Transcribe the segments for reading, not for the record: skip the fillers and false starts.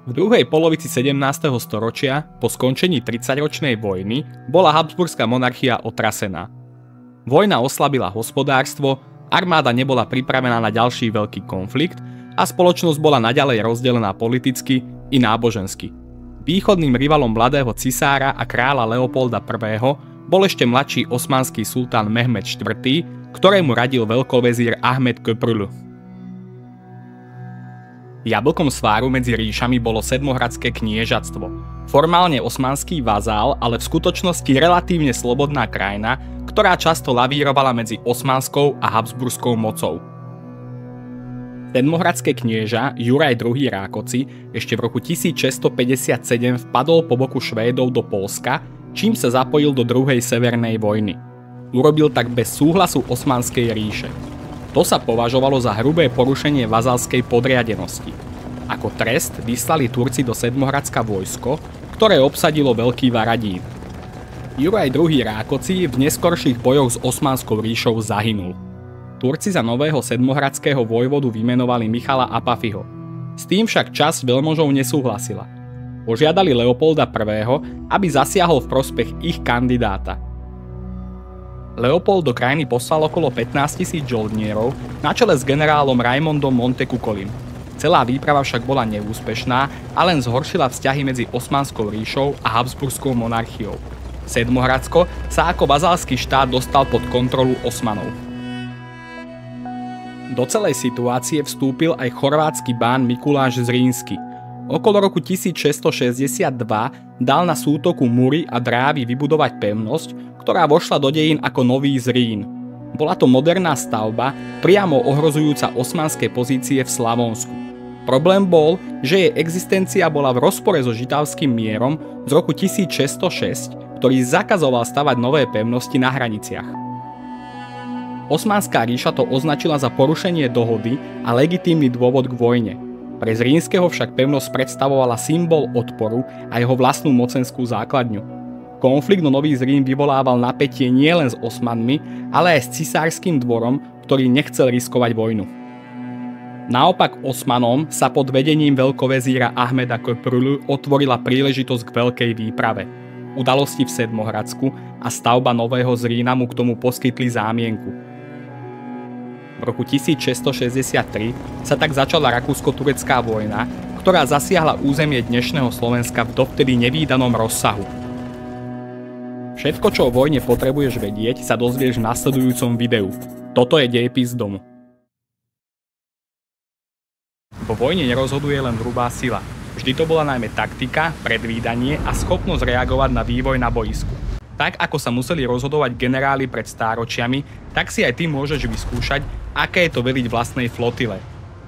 V druhej polovici 17. storočia, po skončení 30-ročnej vojny, bola Habsburská monarchia otrasená. Vojna oslabila hospodárstvo, armáda nebola pripravená na ďalší veľký konflikt a spoločnosť bola naďalej rozdelená politicky i nábožensky. Východným rivalom mladého cisára a kráľa Leopolda I. bol ešte mladší osmanský sultán Mehmed IV., ktorému radil veľkovezír Ahmed Köprülü. Jablkom sváru medzi ríšami bolo Sedmohradské kniežatstvo. Formálne osmanský vazál, ale v skutočnosti relatívne slobodná krajina, ktorá často lavírovala medzi osmanskou a habsburskou mocou. Sedmohradské knieža Juraj II. Rákoci ešte v roku 1657 vpadol po boku Švédov do Poľska, čím sa zapojil do druhej severnej vojny. Urobil tak bez súhlasu Osmanskej ríše. To sa považovalo za hrubé porušenie vazalskej podriadenosti. Ako trest vyslali Turci do Sedmohradska vojsko, ktoré obsadilo Veľký Varadín. Juraj II. Rákoci v neskorších bojoch s Osmanskou ríšou zahynul. Turci za nového sedmohradského vojvodu vymenovali Michala Apafiho. S tým však časť veľmožov nesúhlasila. Požiadali Leopolda I., aby zasiahol v prospech ich kandidáta. Leopold do krajiny poslal okolo 15 000 žoldnierov na čele s generálom Raimondom Montecuccolim. Celá výprava však bola neúspešná a len zhoršila vzťahy medzi Osmanskou ríšou a Habsburskou monarchiou. Sedmohradsko sa ako vazalský štát dostal pod kontrolu Osmanov. Do celej situácie vstúpil aj chorvátsky bán Mikuláš Zrínsky. Okolo roku 1662 dal na sútoku Mury a Drávy vybudovať pevnosť, ktorá vošla do dejín ako Nový Zrín. Bola to moderná stavba, priamo ohrozujúca osmanské pozície v Slavonsku. Problém bol, že jej existencia bola v rozpore so Žitavským mierom z roku 1606, ktorý zakazoval stavať nové pevnosti na hraniciach. Osmanská ríša to označila za porušenie dohody a legitímny dôvod k vojne. Pre Zrínskeho však pevnosť predstavovala symbol odporu a jeho vlastnú mocenskú základňu. Konflikt o Nový Zrín vyvolával napätie nielen s Osmanmi, ale aj s cisárskym dvorom, ktorý nechcel riskovať vojnu. Naopak Osmanom sa pod vedením veľkovezíra Ahmeda Köprülü otvorila príležitosť k veľkej výprave. Udalosti v Sedmohradsku a stavba Nového Zrína mu k tomu poskytli zámienku. V roku 1663 sa tak začala Rakúsko-turecká vojna, ktorá zasiahla územie dnešného Slovenska v dovtedy nevídanom rozsahu. Všetko, čo o vojne potrebuješ vedieť, sa dozvieš v nasledujúcom videu. Toto je dejepis domu. Vo vojne nerozhoduje len hrubá sila. Vždy to bola najmä taktika, predvídanie a schopnosť reagovať na vývoj na boisku. Tak ako sa museli rozhodovať generáli pred stáročiami, tak si aj ty môžeš vyskúšať, aké je to veliť vlastnej flotile.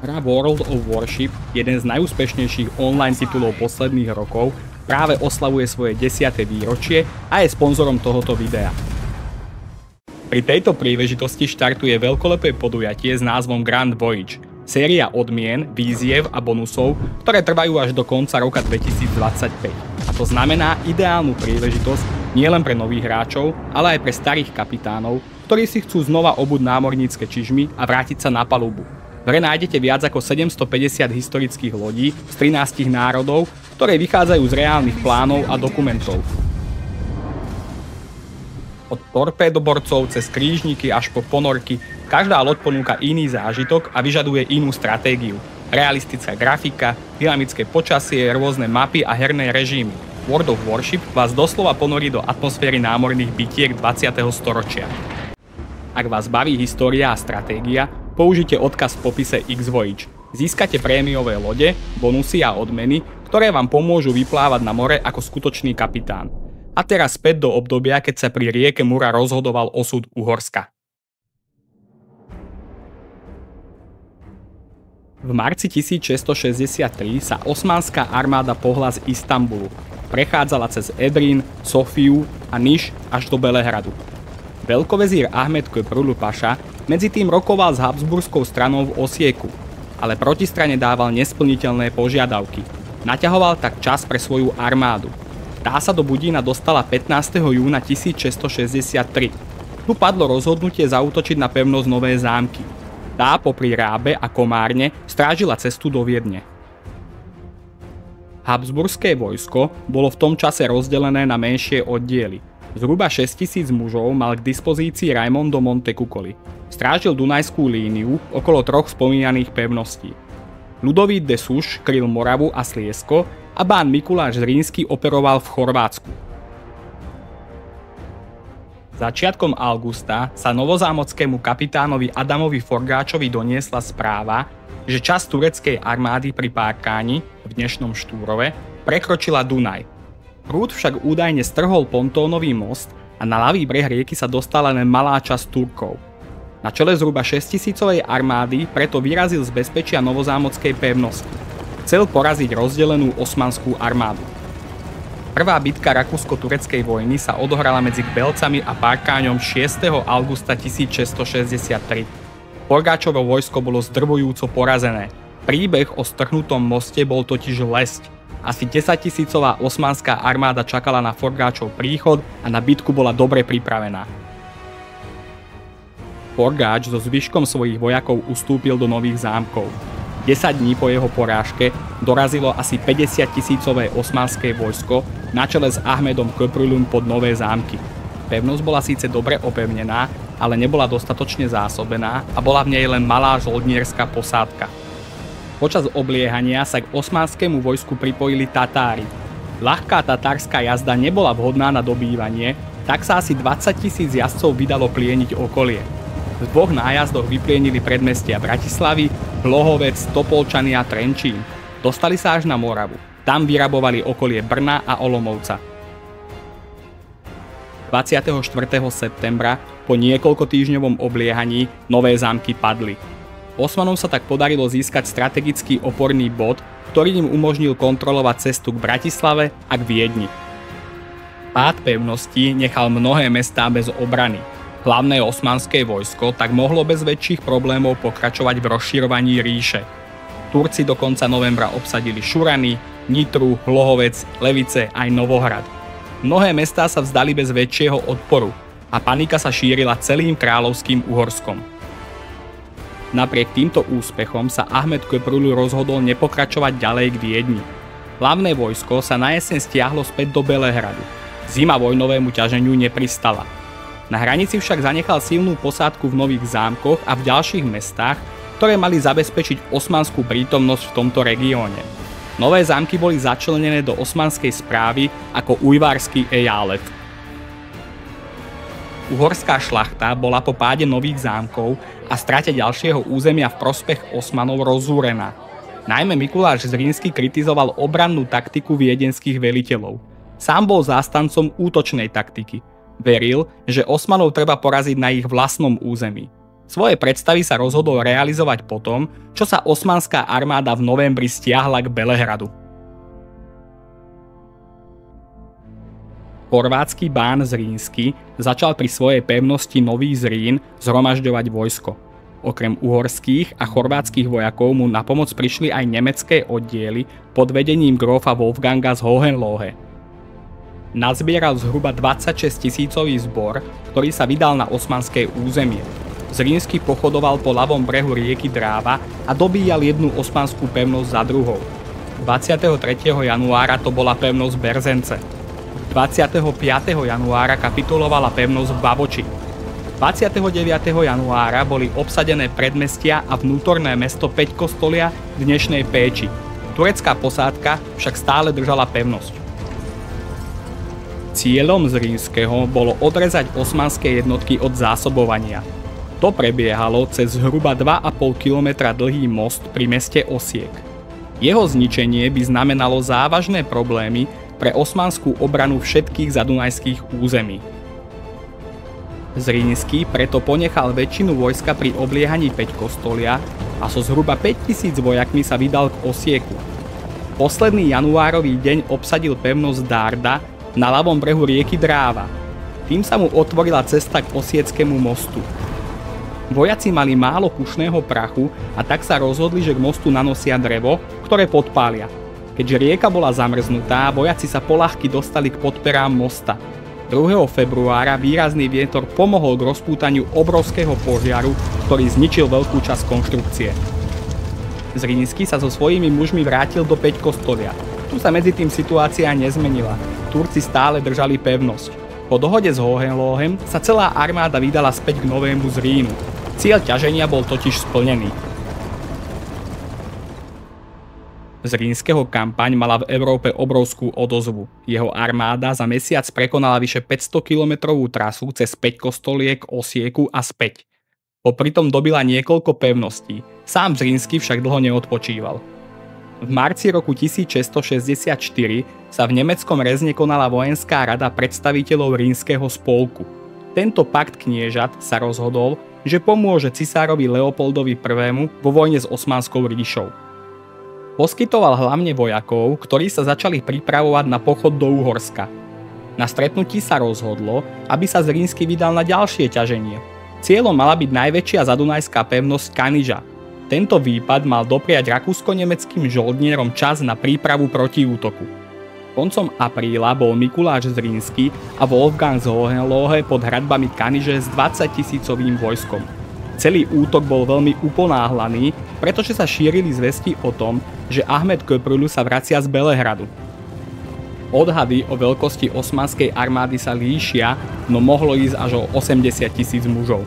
Hra World of Warship, jeden z najúspešnejších online titulov posledných rokov, práve oslavuje svoje 10. výročie a je sponzorom tohoto videa. Pri tejto príležitosti štartuje veľkolepé podujatie s názvom Grand Voyage, séria odmien, výziev a bonusov, ktoré trvajú až do konca roka 2025. A to znamená ideálnu príležitosť nielen pre nových hráčov, ale aj pre starých kapitánov, ktorí si chcú znova obúť námornícke čižmy a vrátiť sa na palubu. V hre nájdete viac ako 750 historických lodí z 13 národov, ktoré vychádzajú z reálnych plánov a dokumentov. Od torpédoborcov cez krížniky až po ponorky, každá loď ponúka iný zážitok a vyžaduje inú stratégiu. Realistická grafika, dynamické počasie, rôzne mapy a herné režimy. World of Warship vás doslova ponorí do atmosféry námorných bitiek 20. storočia. Ak vás baví história a stratégia, použite odkaz v popise X-Voyage. Získate prémiové lode, bonusy a odmeny, ktoré vám pomôžu vyplávať na more ako skutočný kapitán. A teraz späť do obdobia, keď sa pri rieke Mura rozhodoval osud Uhorska. V marci 1663 sa osmanská armáda pohla z Istanbulu. Prechádzala cez Edrín, Sofiu a Niš až do Belehradu. Veľkovezír Ahmed Köprülü paša medzi tým rokoval s habsburskou stranou v Osieku, ale protistrane dával nesplniteľné požiadavky. Naťahoval tak čas pre svoju armádu. Tá sa do Budína dostala 15. júna 1663. Tu padlo rozhodnutie zaútočiť na pevnosť Nové Zámky. Tá popri Rábe a Komárne strážila cestu do Viedne. Habsburské vojsko bolo v tom čase rozdelené na menšie oddiely. Zhruba 6 000 mužov mal k dispozícii Raimondo Montecuccoli. Strážil Dunajskú líniu okolo 3 spomínaných pevností. Ľudovít de Suš kryl Moravu a Sliesko a bán Mikuláš Zrínsky operoval v Chorvátsku. Začiatkom augusta sa novozámockému kapitánovi Adamovi Forgáčovi doniesla správa, že časť tureckej armády pri Párkáni, v dnešnom Štúrove, prekročila Dunaj. Prúd však údajne strhol pontónový most a na ľavý breh rieky sa dostala len malá časť Turkov. Na čele zhruba 6 000 armády preto vyrazil z bezpečia novozámockej pevnosti. Chcel poraziť rozdelenú osmanskú armádu. Prvá bitka rakúsko-tureckej vojny sa odohrala medzi Kbelcami a Párkáňom 6. augusta 1663. Forgáčovo vojsko bolo zdrvujúco porazené. Príbeh o strhnutom moste bol totiž lesť. Asi 10 000 osmanská armáda čakala na Forgáčov príchod a na bitku bola dobre pripravená. Forgáč so zvyškom svojich vojakov ustúpil do Nových Zámkov. 10 dní po jeho porážke dorazilo asi 50 000 osmanské vojsko na čele s Ahmedom Köprülüm pod Nové Zámky. Pevnosť bola síce dobre opevnená, ale nebola dostatočne zásobená a bola v nej len malá žoldnierská posádka. Počas obliehania sa k osmanskému vojsku pripojili Tatári. Ľahká tatárska jazda nebola vhodná na dobývanie, tak sa asi 20 000 jazdcov vydalo plieniť okolie. V 2 nájazdoch vyplienili predmestia Bratislavy, Hlohovec, Topolčany a Trenčín. Dostali sa až na Moravu. Tam vyrabovali okolie Brna a Olomouca. 24. septembra po niekoľkotýždňovom obliehaní Nové Zámky padli. Osmanom sa tak podarilo získať strategický oporný bod, ktorý im umožnil kontrolovať cestu k Bratislave a k Viedni. Pád pevnosti nechal mnohé mestá bez obrany. Hlavné osmanské vojsko tak mohlo bez väčších problémov pokračovať v rozširovaní ríše. Turci do konca novembra obsadili Šurany, Nitru, Hlohovec, Levice aj Novohrad. Mnohé mestá sa vzdali bez väčšieho odporu a panika sa šírila celým kráľovským Uhorskom. Napriek týmto úspechom sa Ahmed Köprülü rozhodol nepokračovať ďalej k Viedni. Hlavné vojsko sa na jeseň stiahlo späť do Belehradu. Zima vojnovému ťaženiu nepristala. Na hranici však zanechal silnú posádku v Nových Zámkoch a v ďalších mestách, ktoré mali zabezpečiť osmanskú prítomnosť v tomto regióne. Nové Zámky boli začlenené do osmanskej správy ako ujvársky ejálet. Uhorská šlachta bola po páde Nových Zámkov a strate ďalšieho územia v prospech Osmanov rozúrená. Najmä Mikuláš Zrínsky kritizoval obrannú taktiku viedenských veliteľov. Sám bol zástancom útočnej taktiky. Veril, že Osmanov treba poraziť na ich vlastnom území. Svoje predstavy sa rozhodol realizovať potom, čo sa osmanská armáda v novembri stiahla k Belehradu. Chorvátsky bán Zrínsky začal pri svojej pevnosti Nový Zrín zhromažďovať vojsko. Okrem uhorských a chorvátskych vojakov mu na pomoc prišli aj nemecké oddiely pod vedením grófa Wolfganga z Hohenlohe. Nazbieral zhruba 26 000 zbor, ktorý sa vydal na osmanské územie. Zrínsky pochodoval po ľavom brehu rieky Dráva a dobíjal jednu osmanskú pevnosť za druhou. 23. januára to bola pevnosť Berzence. 25. januára kapitulovala pevnosť v Bavoči. 29. januára boli obsadené predmestia a vnútorné mesto Peťkostolia v dnešnej Péči. Turecká posádka však stále držala pevnosť. Cieľom Zrínskeho bolo odrezať osmanské jednotky od zásobovania. To prebiehalo cez zhruba 2,5 km dlhý most pri meste Osiek. Jeho zničenie by znamenalo závažné problémy pre osmanskú obranu všetkých zadunajských území. Zrínsky preto ponechal väčšinu vojska pri obliehaní Peťkostolia a so zhruba 5000 vojakmi sa vydal k Osieku. Posledný januárový deň obsadil pevnosť Dárda na ľavom brehu rieky Dráva. Tým sa mu otvorila cesta k Osieckému mostu. Vojaci mali málo pušného prachu a tak sa rozhodli, že k mostu nanosia drevo, ktoré podpália. Keďže rieka bola zamrznutá, vojaci sa poľahky dostali k podperám mosta. 2. februára výrazný vietor pomohol k rozpútaniu obrovského požiaru, ktorý zničil veľkú časť konštrukcie. Zrínsky sa so svojimi mužmi vrátil do Peťkostolia. Tu sa medzi tým situácia nezmenila. Turci stále držali pevnosť. Po dohode s Hohenlohem sa celá armáda vydala späť k Novému Zrínu. Cieľ ťaženia bol totiž splnený. Zrínskeho kampaň mala v Európe obrovskú odozvu. Jeho armáda za mesiac prekonala vyše 500-kilometrovú trasu cez 5 kostoliek, Osieku a späť. Popritom dobila niekoľko pevností. Sám Zrínsky však dlho neodpočíval. V marci roku 1664 sa v nemeckom Rezne konala vojenská rada predstaviteľov Rínskeho spolku. Tento pakt kniežat sa rozhodol, že pomôže cisárovi Leopoldovi I vo vojne s Osmanskou ríšou. Poskytoval hlavne vojakov, ktorí sa začali pripravovať na pochod do Uhorska. Na stretnutí sa rozhodlo, aby sa Zrínsky vydal na ďalšie ťaženie. Cieľom mala byť najväčšia zadunajská pevnosť Kaniža. Tento výpad mal dopriať rakúsko-nemeckým žoldnierom čas na prípravu protiútoku. Koncom apríla bol Mikuláš Zrínsky a Wolfgang z Hohenlohe pod hradbami Kaniže s 20-tisícovým vojskom. Celý útok bol veľmi uponáhlaný, pretože sa šírili zvesti o tom, že Ahmed Köprülü sa vracia z Belehradu. Odhady o veľkosti osmanskej armády sa líšia, no mohlo ísť až o 80 000 mužov.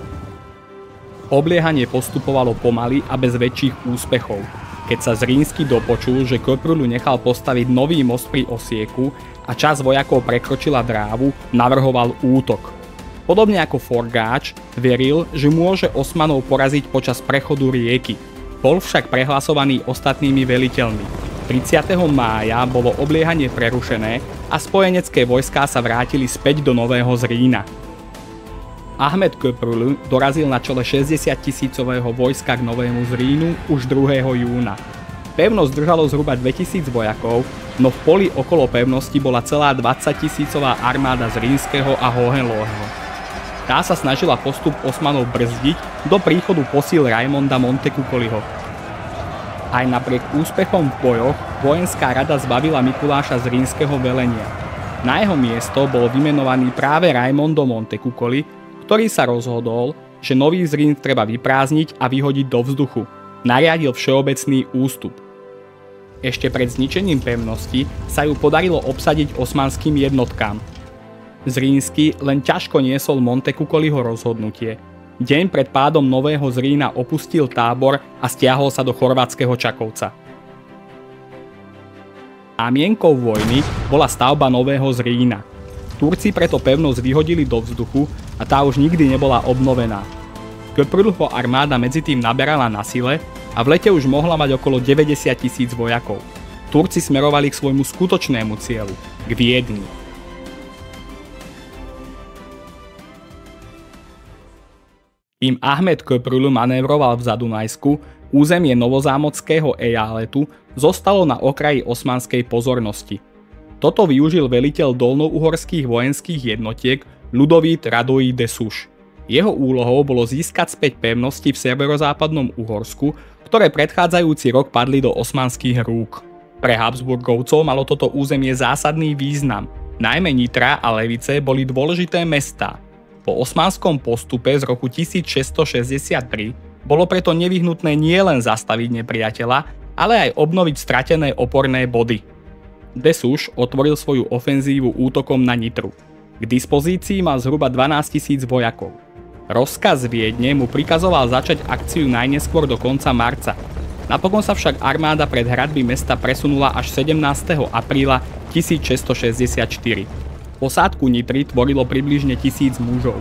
Obliehanie postupovalo pomaly a bez väčších úspechov. Keď sa Zrínsky dopočul, že Köprülü nechal postaviť nový most pri Osieku a časť vojakov prekročila Drávu, navrhoval útok. Podobne ako Forgáč, veril, že môže Osmanov poraziť počas prechodu rieky. Bol však prehlasovaný ostatnými veliteľmi. 30. mája bolo obliehanie prerušené a spojenecké vojská sa vrátili späť do Nového Zrína. Ahmed Köprülü dorazil na čele 60-tisícového vojska k Novému Zrínu už 2. júna. Pevnosť držalo zhruba 2000 vojakov, no v poli okolo pevnosti bola celá 20-tisícová armáda Zrínskeho a Hohenloheho. Tá sa snažila postup Osmanov brzdiť do príchodu posíl Raimonda Montecuccoliho. Aj napriek úspechom v bojoch vojenská rada zbavila Mikuláša Zrínskeho velenia. Na jeho miesto bol vymenovaný práve Raimondo Montecuccoli, ktorý sa rozhodol, že Nový Zrín treba vyprázdniť a vyhodiť do vzduchu. Nariadil všeobecný ústup. Ešte pred zničením pevnosti sa ju podarilo obsadiť osmanským jednotkám. Zrínsky len ťažko niesol Montecuccoliho rozhodnutie. Deň pred pádom Nového Zrína opustil tábor a stiahol sa do chorvátskeho Čakovca. Zámienkou vojny bola stavba Nového Zrína. Turci preto pevnosť vyhodili do vzduchu a tá už nikdy nebola obnovená. Köprülüho armáda medzitým naberala na sile a v lete už mohla mať okolo 90 000 vojakov. Turci smerovali k svojmu skutočnému cieľu, k Viedni. Kým Ahmed Köprülü manévroval v Zadunajsku, územie novozámockého ejáletu zostalo na okraji osmanskej pozornosti. Toto využil veliteľ dolnouhorských vojenských jednotiek Ľudovít Radoí de Suš. Jeho úlohou bolo získať späť pevnosti v severozápadnom Uhorsku, ktoré predchádzajúci rok padli do osmanských rúk. Pre Habsburgovcov malo toto územie zásadný význam. Najmä Nitra a Levice boli dôležité mestá. Po osmanskom postupe z roku 1663 bolo preto nevyhnutné nielen zastaviť nepriateľa, ale aj obnoviť stratené oporné body. De Suš otvoril svoju ofenzívu útokom na Nitru. K dispozícii mal zhruba 12 000 vojakov. Rozkaz z Viedne mu prikazoval začať akciu najneskôr do konca marca. Napokon sa však armáda pred hradby mesta presunula až 17. apríla 1664. Posádku Nitry tvorilo približne 1000 mužov.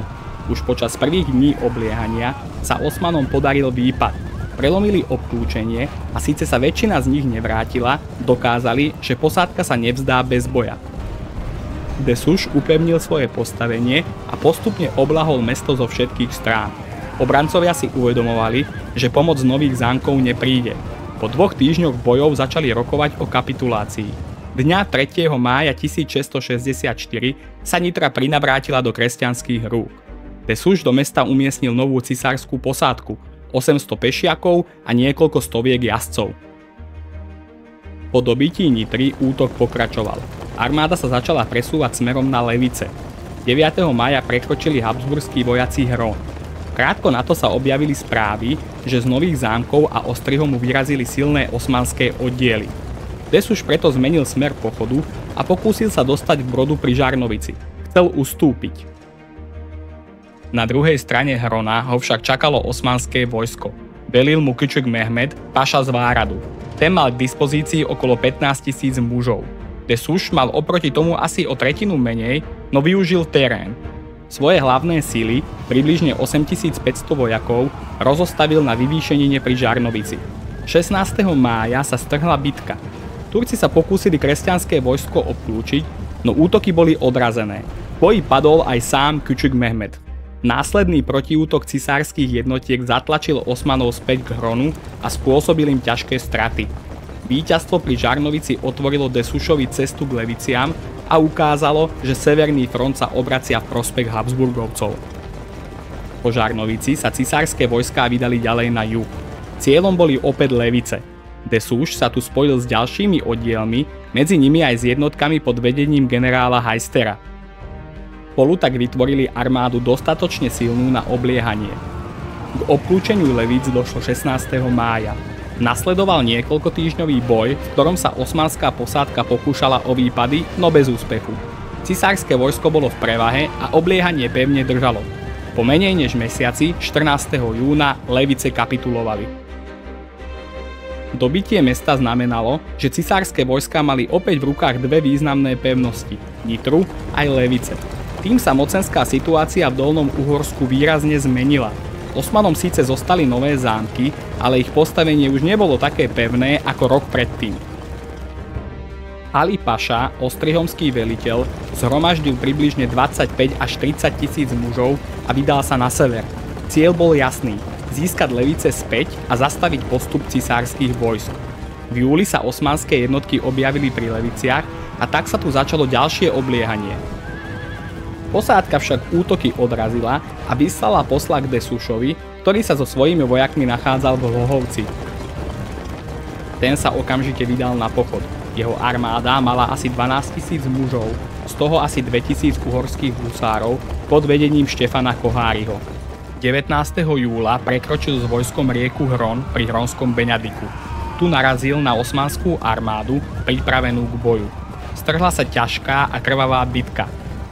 Už počas prvých dní obliehania sa Osmanom podaril výpad. Prelomili obklúčenie a síce sa väčšina z nich nevrátila, dokázali, že posádka sa nevzdá bez boja. De Suš upevnil svoje postavenie a postupne oblahol mesto zo všetkých strán. Obrancovia si uvedomovali, že pomoc z nových zámkov nepríde. Po 2 týždňoch bojov začali rokovať o kapitulácii. Dňa 3. mája 1664 sa Nitra prinavrátila do kresťanských rúk. De Suš do mesta umiestnil novú cisárskú posádku, 800 pešiakov a niekoľko stoviek jazdcov. Po dobití Nitry útok pokračoval. Armáda sa začala presúvať smerom na Levice. 9. mája prekročili habsburskí vojaci Hron. Krátko na to sa objavili správy, že z nových zámkov a Ostrihomu vyrazili silné osmanské oddiely. Desuš preto zmenil smer pochodu a pokúsil sa dostať k brodu pri Žarnovici. Chcel ustúpiť. Na druhej strane Hrona ho však čakalo osmanské vojsko. Velil mu Küçük Mehmed, paša z Váradu. Ten mal k dispozícii okolo 15 000 mužov. Desuš mal oproti tomu asi o tretinu menej, no využil terén. Svoje hlavné síly, približne 8500 vojakov, rozostavil na vyvýšenine pri Žarnovici. 16. mája sa strhla bitka. Turci sa pokúsili kresťanské vojsko obklúčiť, no útoky boli odrazené. V boji padol aj sám Küçük Mehmed. Následný protiútok cisárskych jednotiek zatlačil Osmanov späť k Hronu a spôsobil im ťažké straty. Víťazstvo pri Žarnovici otvorilo Desušovi cestu k Leviciam a ukázalo, že severný front sa obracia v prospech Habsburgovcov. Po Žarnovici sa cisárske vojská vydali ďalej na juh. Cieľom boli opäť Levice. Desuš sa tu spojil s ďalšími oddielmi, medzi nimi aj s jednotkami pod vedením generála Heistera. Spolu tak vytvorili armádu dostatočne silnú na obliehanie. K obklúčeniu Levíc došlo 16. mája. Nasledoval niekoľkotýždňový boj, v ktorom sa osmanská posádka pokúšala o výpady, no bez úspechu. Cisárske vojsko bolo v prevahe a obliehanie pevne držalo. Po menej než mesiaci, 14. júna, Levice kapitulovali. Dobitie mesta znamenalo, že cisárske vojska mali opäť v rukách dve významné pevnosti, Nitru aj Levice. Tým sa mocenská situácia v Dolnom Uhorsku výrazne zmenila. Osmanom síce zostali nové zámky, ale ich postavenie už nebolo také pevné ako rok predtým. Ali Paša, ostrihomský veliteľ, zhromaždil približne 25 až 30 000 mužov a vydal sa na sever. Cieľ bol jasný – získať Levice späť a zastaviť postup cisárskych vojsk. V júli sa osmanské jednotky objavili pri Leviciach a tak sa tu začalo ďalšie obliehanie. Posádka však útoky odrazila a vyslala posla k Desušovi, ktorý sa so svojimi vojakmi nachádzal v Hlohovci. Ten sa okamžite vydal na pochod. Jeho armáda mala asi 12 000 mužov, z toho asi 2000 uhorských husárov pod vedením Štefana Koháriho. 19. júla prekročil s vojskom rieku Hron pri Hronskom Beňadiku. Tu narazil na osmanskú armádu pripravenú k boju. Strhla sa ťažká a krvavá bitka.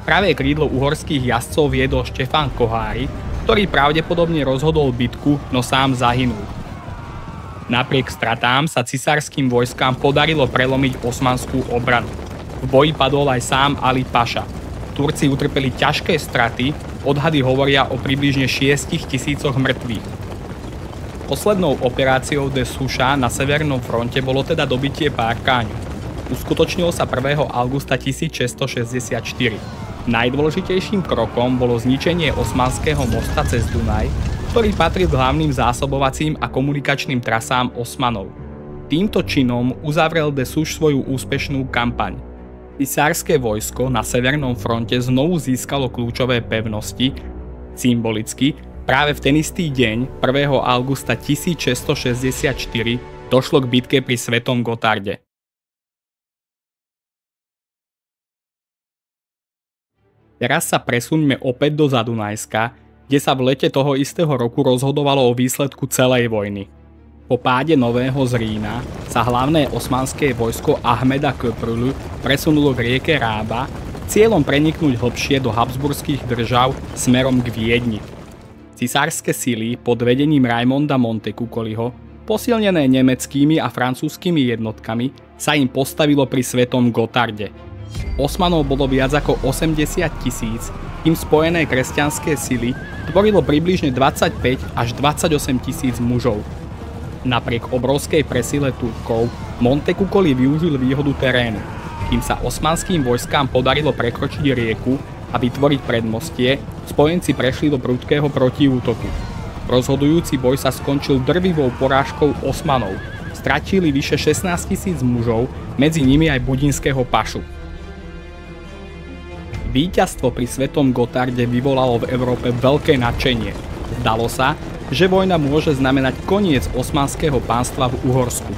Pravé krídlo uhorských jazdcov viedol Štefan Koháry, ktorý pravdepodobne rozhodol bitku, no sám zahynul. Napriek stratám sa cisárskym vojskám podarilo prelomiť osmanskú obranu. V boji padol aj sám Ali Paša. Turci utrpeli ťažké straty, odhady hovoria o približne 6 000 mŕtvych. Poslednou operáciou Desuša na severnom fronte bolo teda dobitie Parkáňu. Uskutočnilo sa 1. augusta 1664. Najdôležitejším krokom bolo zničenie osmanského mosta cez Dunaj, ktorý patril k hlavným zásobovacím a komunikačným trasám Osmanov. Týmto činom uzavrel Desuš svoju úspešnú kampaň. Cisárske vojsko na severnom fronte znovu získalo kľúčové pevnosti, symbolicky práve v ten istý deň, 1. augusta 1664, došlo k bitke pri Svetom Gotarde. Teraz sa presuňme opäť do Zadunajska, kde sa v lete toho istého roku rozhodovalo o výsledku celej vojny. Po páde Nového Zrína sa hlavné osmanské vojsko Ahmeda Köprülü presunulo k rieke Rába, cieľom preniknúť hlbšie do habsburských držav smerom k Viedni. Cisárske sily pod vedením Raimonda Montecuccoliho, posilnené nemeckými a francúzskými jednotkami, sa im postavilo pri Svetom Gotarde. Osmanov bolo viac ako 80 000, kým spojené kresťanské sily tvorilo približne 25 až 28 000 mužov. Napriek obrovskej presile Turkov, Montecuccoli využil výhodu terénu. Kým sa osmanským vojskám podarilo prekročiť rieku a vytvoriť predmostie, spojenci prešli do prudkého protiútoku. Rozhodujúci boj sa skončil drvivou porážkou Osmanov. Stratili vyše 16 000 mužov, medzi nimi aj budinského pašu. Víťazstvo pri Svetom Gotarde vyvolalo v Európe veľké nadšenie. Zdalo sa, že vojna môže znamenať koniec osmanského pánstva v Uhorsku.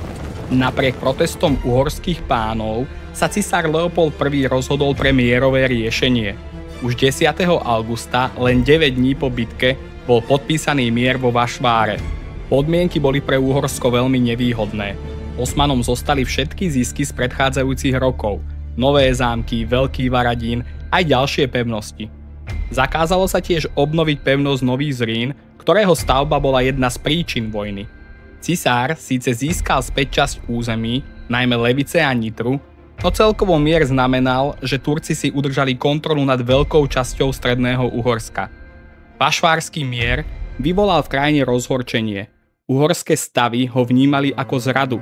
Napriek protestom uhorských pánov sa cisár Leopold I rozhodol pre mierové riešenie. Už 10. augusta, len 9 dní po bitke, bol podpísaný mier vo Vašváre. Podmienky boli pre Uhorsko veľmi nevýhodné. Osmanom zostali všetky zisky z predchádzajúcich rokov, nové zámky, Veľký Varadín aj ďalšie pevnosti. Zakázalo sa tiež obnoviť pevnosť Nový Zrín, ktorého stavba bola jedna z príčin vojny. Cisár síce získal späť časť území, najmä Levice a Nitru, no celkovo mier znamenal, že Turci si udržali kontrolu nad veľkou časťou stredného Uhorska. Pašvársky mier vyvolal v krajine rozhorčenie. Uhorské stavy ho vnímali ako zradu.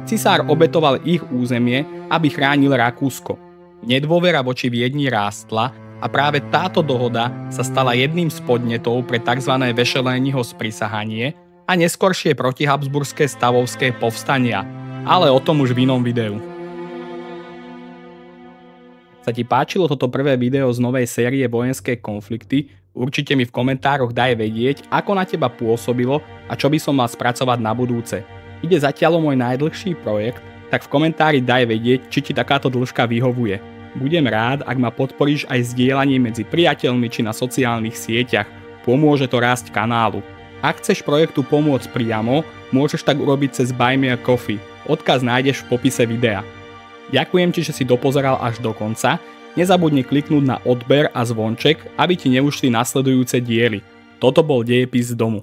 Cisár obetoval ich územie, aby chránil Rakúsko. Nedôvera voči Viedni rástla a práve táto dohoda sa stala jedným z podnetov pre tzv. Vešeléniho sprisahanie a neskoršie protihabsburské stavovské povstania, ale o tom už v inom videu. Sa ti páčilo toto prvé video z novej série Vojenské konflikty? Určite mi v komentároch daj vedieť, ako na teba pôsobilo a čo by som mal spracovať na budúce. Ide zatiaľ o môj najdlhší projekt, tak v komentári daj vedieť, či ti takáto dĺžka vyhovuje. Budem rád, ak ma podporíš aj zdieľaním medzi priateľmi či na sociálnych sieťach. Pomôže to rásť kanálu. Ak chceš projektu pomôcť priamo, môžeš tak urobiť cez Buy Me a Coffee. Odkaz nájdeš v popise videa. Ďakujem ti, že si dopozeral až do konca. Nezabudni kliknúť na odber a zvonček, aby ti neušli nasledujúce diely. Toto bol Dejepis z domu.